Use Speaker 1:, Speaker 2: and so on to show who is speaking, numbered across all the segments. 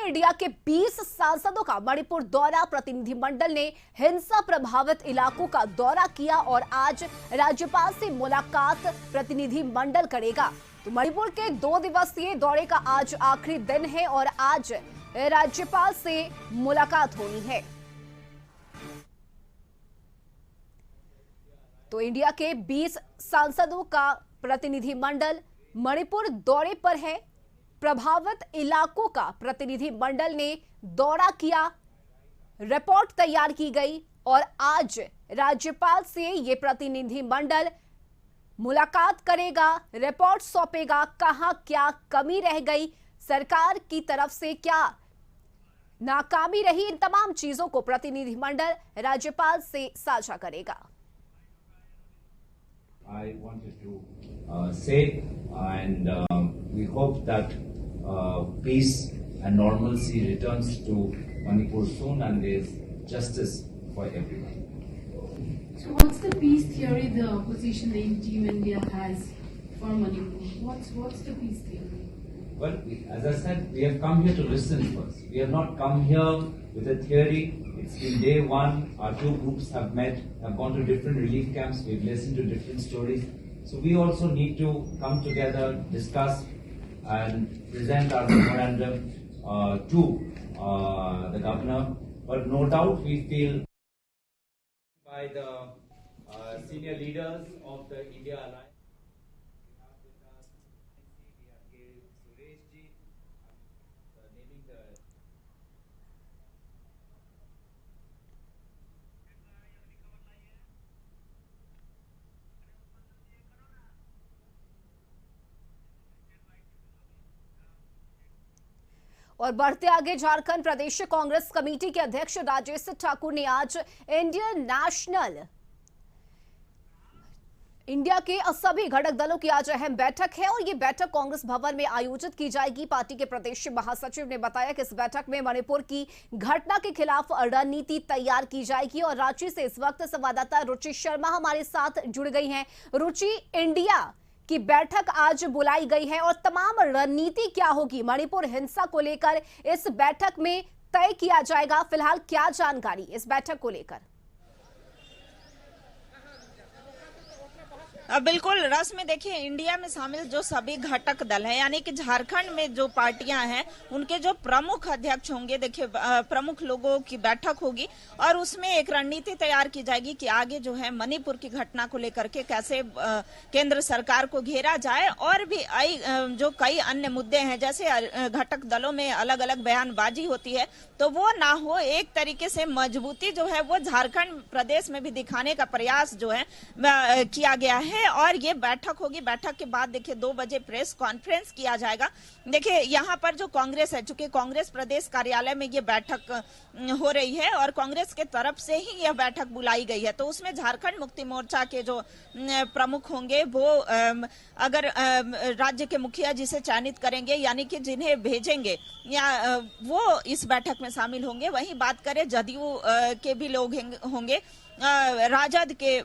Speaker 1: India के 20 सांसदों का मणिपुर दौरा। प्रतिनिधिमंडल ने हिंसा प्रभावित इलाकों का दौरा किया और आज राज्यपाल से मुलाकात प्रतिनिधिमंडल करेगा। तो मणिपुर के 2 दिवसीय दौरे का आज आखिरी दिन है और आज राज्यपाल से मुलाकात होनी है। तो इंडिया के 20 सांसदों का प्रतिनिधिमंडल मणिपुर दौरे पर है। प्रभावित इलाकों का प्रतिनिधिमंडल ने दौरा किया, रिपोर्ट तैयार की गई और आज राज्यपाल से ये प्रतिनिधिमंडल मुलाकात करेगा, रिपोर्ट सौंपेगा, कहां क्या कमी रह गई, सरकार की तरफ से क्या नाकामी रही, इन तमाम चीजों को प्रतिनिधिमंडल राज्यपाल से साझा करेगा।
Speaker 2: I wanted to say, and we hope that peace and normalcy returns to Manipur soon, and there's justice for everyone.
Speaker 3: So, what's the peace theory the opposition, the Team India, has for Manipur? What's the peace theory?
Speaker 2: Well, as I said, we have come here to listen first. We have not come here with a theory. It's been day one. Our 2 groups have met, have gone to different relief camps. We've listened to different stories. So we also need to come together, discuss, and present our memorandum to the governor. But no doubt we feel by the senior leaders of the India Alliance.
Speaker 1: और बढ़ते आगे, झारखंड प्रदेश Congress committee के अध्यक्ष राजेश ठाकुर ने आज India के सभी घटक दलों की आज अहम बैठक है और ये बैठक कांग्रेस भवन में आयोजित की जाएगी। पार्टी के प्रदेश महासचिव ने बताया कि इस बैठक में मणिपुर की घटना के खिलाफ रणनीति तैयार की जाएगी। और रांची से इस वक्त संवाददाता रुचि शर्मा हमारे साथ जुड़ गई हैं। रुचि, इंडिया की बैठक आज बुलाई गई है और तमाम रणनीति क्या होगी मणिपुर हिंसा को लेकर इस बैठक में तय किया जाएगा। फिलहाल क्या जानकारी इस बैठक को लेकर?
Speaker 4: बिल्कुल रस में देखिए, इंडिया में शामिल जो सभी घटक दल हैं, यानी कि झारखंड में जो पार्टियां हैं उनके जो प्रमुख अध्यक्ष होंगे, देखिए प्रमुख लोगों की बैठक होगी और उसमें एक रणनीति तैयार की जाएगी कि आगे जो है मणिपुर की घटना को लेकर के कैसे केंद्र सरकार को घेरा जाए। और भी जो कई अन्य मुद्दे हैं, जैसे घटक दलों में अलग अलग बयानबाजी होती है, तो वो ना हो, एक तरीके से मजबूती जो है वो झारखंड प्रदेश में भी दिखाने का प्रयास जो है किया गया है। और ये बैठक होगी। बैठक के बाद देखिए 2 बजे प्रेस कॉन्फ्रेंस किया जाएगा। देखिए यहाँ पर जो कांग्रेस है, चूंकि कांग्रेस प्रदेश कार्यालय में ये बैठक हो रही है और कांग्रेस के तरफ से ही यह बैठक बुलाई गई है, तो उसमें झारखंड मुक्ति मोर्चा के जो प्रमुख होंगे वो अगर राज्य के मुखिया जिसे चयनित करेंगे, यानी कि जिन्हें भेजेंगे या वो इस बैठक में शामिल होंगे। वहीं बात करें जदयू के भी लोग होंगे, राजद के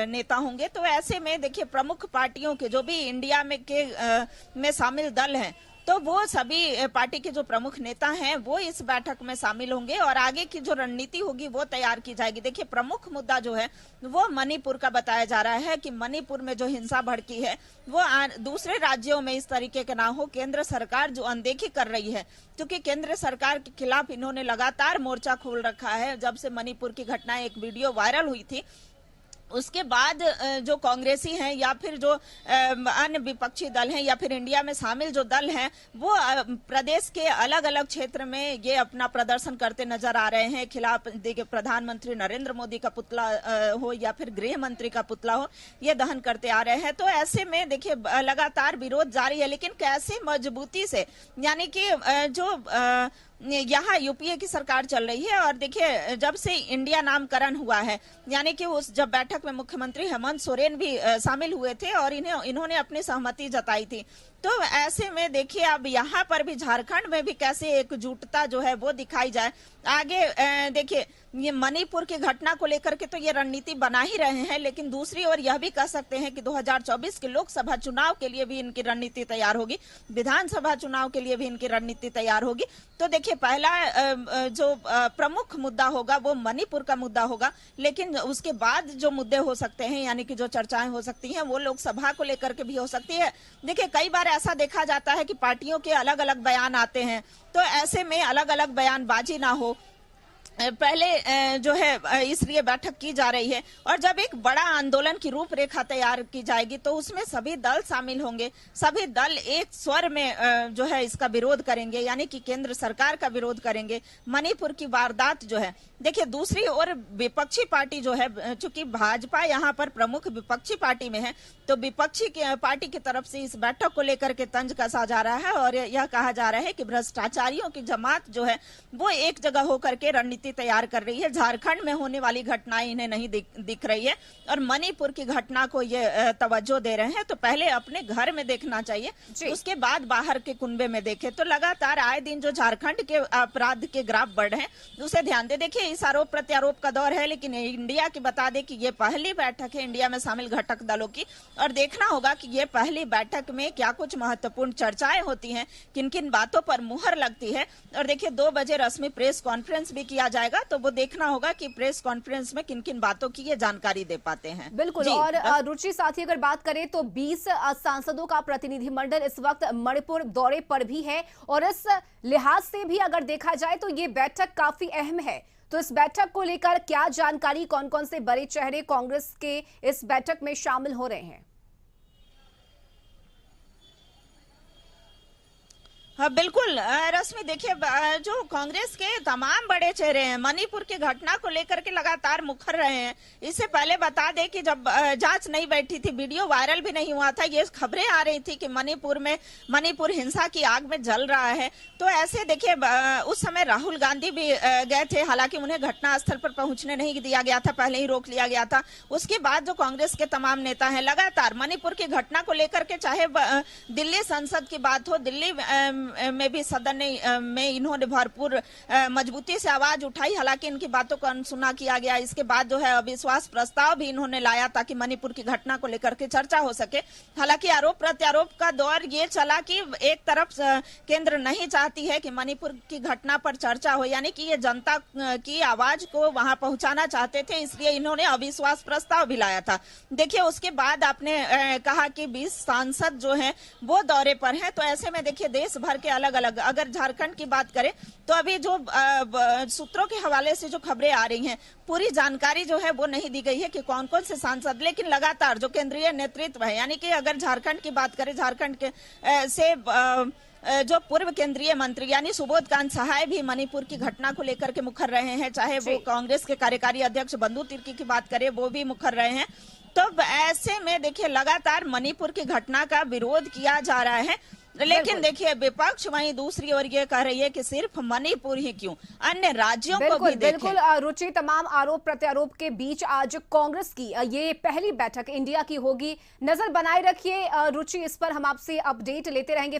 Speaker 4: नेता होंगे। तो ऐसे में देखिए प्रमुख पार्टियों के जो भी इंडिया में शामिल दल हैं, तो वो सभी पार्टी के जो प्रमुख नेता हैं वो इस बैठक में शामिल होंगे और आगे की जो रणनीति होगी वो तैयार की जाएगी। देखिए प्रमुख मुद्दा जो है वो मणिपुर का बताया जा रहा है कि मणिपुर में जो हिंसा भड़की है वो दूसरे राज्यों में इस तरीके के ना हो। केंद्र सरकार जो अनदेखी कर रही है, क्योंकि केंद्र सरकार के खिलाफ इन्होंने लगातार मोर्चा खोल रखा है। जब से मणिपुर की घटना, एक वीडियो वायरल हुई थी, उसके बाद जो कांग्रेसी हैं या फिर जो अन्य विपक्षी दल हैं या फिर इंडिया में शामिल जो दल हैं, वो प्रदेश के अलग अलग क्षेत्र में ये अपना प्रदर्शन करते नजर आ रहे हैं। खिलाफ देखिए प्रधानमंत्री नरेंद्र मोदी का पुतला हो या फिर गृह मंत्री का पुतला हो, ये दहन करते आ रहे हैं। तो ऐसे में देखिए लगातार विरोध जारी है, लेकिन कैसे मजबूती से, यानी कि जो यहाँ यूपीए की सरकार चल रही है और देखिए जब से इंडिया नामकरण हुआ है, यानी कि उस जब बैठक में मुख्यमंत्री हेमंत सोरेन भी शामिल हुए थे और इन्होंने अपनी सहमति जताई थी, तो ऐसे में देखिए अब यहाँ पर भी झारखंड में भी कैसे एकजुटता जो है वो दिखाई जाए। आगे देखिए ये मणिपुर की घटना को लेकर के तो ये रणनीति बना ही रहे हैं, लेकिन दूसरी ओर यह भी कह सकते हैं कि 2024 के लोकसभा चुनाव के लिए भी इनकी रणनीति तैयार होगी, विधानसभा चुनाव के लिए भी इनकी रणनीति तैयार होगी। तो देखिए पहला जो प्रमुख मुद्दा होगा वो मणिपुर का मुद्दा होगा, लेकिन उसके बाद जो मुद्दे हो सकते हैं यानी कि जो चर्चाएं हो सकती हैं वो लोकसभा को लेकर के भी हो सकती है। देखिए कई बार ऐसा देखा जाता है कि पार्टियों के अलग अलग बयान आते हैं, तो ऐसे में अलग अलग बयानबाजी ना हो, पहले जो है इसलिए बैठक की जा रही है। और जब एक बड़ा आंदोलन की रूपरेखा तैयार की जाएगी तो उसमें सभी दल शामिल होंगे, सभी दल एक स्वर में जो है इसका विरोध करेंगे, यानी कि केंद्र सरकार का विरोध करेंगे। मणिपुर की वारदात जो है, देखिए दूसरी ओर विपक्षी पार्टी जो है, चूंकि भाजपा यहाँ पर प्रमुख विपक्षी पार्टी में है, तो विपक्षी पार्टी की तरफ से इस बैठक को लेकर के तंज कसा जा रहा है और यह कहा जा रहा है कि भ्रष्टाचारियों की जमात जो है वो एक जगह होकर के रणनीति तैयार कर रही है। झारखंड में होने वाली घटनाएं इन्हें नहीं दिख रही है और मणिपुर की घटना को ये तवज्जो दे रहे हैं। तो पहले अपने घर में देखना चाहिए, उसके बाद बाहर के कुनबे में देखे। तो लगातार आए दिन जो झारखंड के अपराध के ग्राफ बढ़ रहे हैं उसे ध्यान दे। देखिए इस आरोप प्रत्यारोप का दौर है, लेकिन इंडिया की बता दे कि ये पहली बैठक है इंडिया में शामिल घटक दलों की, और देखना होगा कि ये पहली बैठक में क्या कुछ महत्वपूर्ण चर्चाएं होती हैं, किन किन बातों पर मुहर लगती है। और देखिए 2 बजे रस्मी प्रेस कॉन्फ्रेंस भी किया जाएगा, तो वो देखना होगा कि प्रेस कॉन्फ्रेंस में किन किन बातों की ये जानकारी दे पाते हैं।
Speaker 1: बिल्कुल। और रुचि साथी अगर बात करें तो 20 सांसदों का प्रतिनिधिमंडल इस वक्त मणिपुर दौरे पर भी है, और इस लिहाज से भी अगर देखा जाए तो ये बैठक काफी अहम है। तो इस बैठक को लेकर क्या जानकारी, कौन कौन से बड़े चेहरे कांग्रेस के इस बैठक में शामिल हो रहे हैं?
Speaker 4: हाँ बिल्कुल रश्मि, देखिए जो कांग्रेस के तमाम बड़े चेहरे हैं मणिपुर की घटना को लेकर के लगातार मुखर रहे हैं। इससे पहले बता दें कि जब जांच नहीं बैठी थी, वीडियो वायरल भी नहीं हुआ था, ये खबरें आ रही थी कि मणिपुर हिंसा की आग में जल रहा है। तो ऐसे देखिए उस समय राहुल गांधी भी गए थे, हालांकि उन्हें घटनास्थल पर पहुंचने नहीं दिया गया था, पहले ही रोक लिया गया था। उसके बाद जो कांग्रेस के तमाम नेता हैं लगातार मणिपुर की घटना को लेकर के, चाहे दिल्ली संसद की बात हो, दिल्ली में भी सदन में इन्होंने भरपूर मजबूती से आवाज उठाई, हालांकि इनकी बातों को अनसुना किया गया। इसके बाद जो है अविश्वास प्रस्ताव भी इन्होंने लाया ताकि मणिपुर की घटना को लेकर के चर्चा हो सके। हालांकि आरोप प्रत्यारोप का दौर ये चला कि एक तरफ केंद्र नहीं चाहती है कि मणिपुर की घटना पर चर्चा हो, यानी कि ये जनता की आवाज को वहां पहुंचाना चाहते थे, इसलिए इन्होंने अविश्वास प्रस्ताव भी लाया था। देखिए उसके बाद आपने कहा कि 20 सांसद जो हैं वो दौरे पर हैं। तो ऐसे में देखिए देश भर के अलग अलग, अगर झारखंड की बात करें तो अभी जो सूत्रों के हवाले से जो खबरें आ रही हैं, पूरी जानकारी जो है वो नहीं दी गई है कि कौन कौन से सांसद, लेकिन लगातार जो केंद्रीय नेतृत्व है, यानी कि अगर झारखंड की बात करें, झारखंड के से जो पूर्व केंद्रीय मंत्री यानी सुबोध कांत सहाय भी मणिपुर की घटना को लेकर के मुखर रहे हैं, चाहे वो कांग्रेस के कार्यकारी अध्यक्ष बंधु तिर्की की बात करें वो भी मुखर रहे हैं। तो ऐसे में देखिए लगातार मणिपुर की घटना का विरोध किया जा रहा है, लेकिन देखिए विपक्ष वहीं दूसरी ओर ये कह रही है कि सिर्फ मणिपुर ही क्यों, अन्य राज्यों को भी देखें।
Speaker 1: बिल्कुल रुचि, तमाम आरोप प्रत्यारोप के बीच आज कांग्रेस की ये पहली बैठक इंडिया की होगी। नजर बनाए रखिए रुचि, इस पर हम आपसे अपडेट लेते रहेंगे।